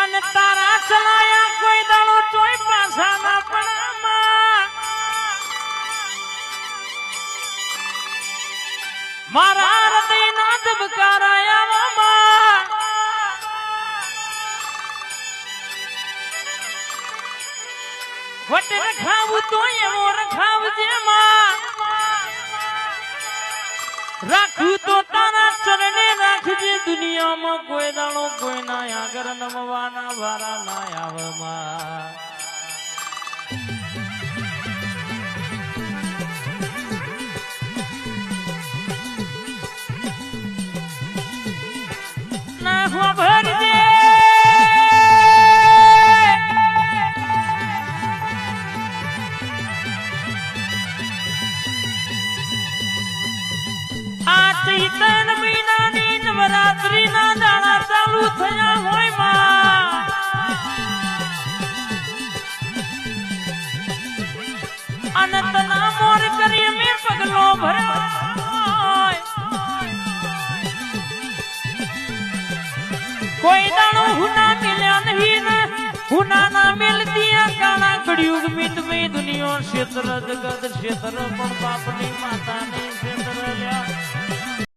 અને તારા ચલાયા કોઈ દાડો તોય પાછા ના પડામાં મારા હૃદયના ધબકારાયામાં વટે રખાવું તોય એવો રખાવજે માં રાખું તો તારા ચરણે રાખજે દુનિયામાં કોઈ દાડો કોઈના આગળ નમવાના વારા ના આવે માં ના ભરજે ત્રણ મહિનાની નવરાત્રી ના દાડા ચાલુ થયા હોય માં અને તના મોર કરી મેં પગલો ભર્યો કોઈ દાડો હુના મિલ્યા નહીં ને હુના ના મિલતી કાણા કળિયુગ મિત મેં દુનિયા ક્ષેત્ર જગત ક્ષેત્ર પણ બાપની માતા ની ક્ષેત્ર લ્યા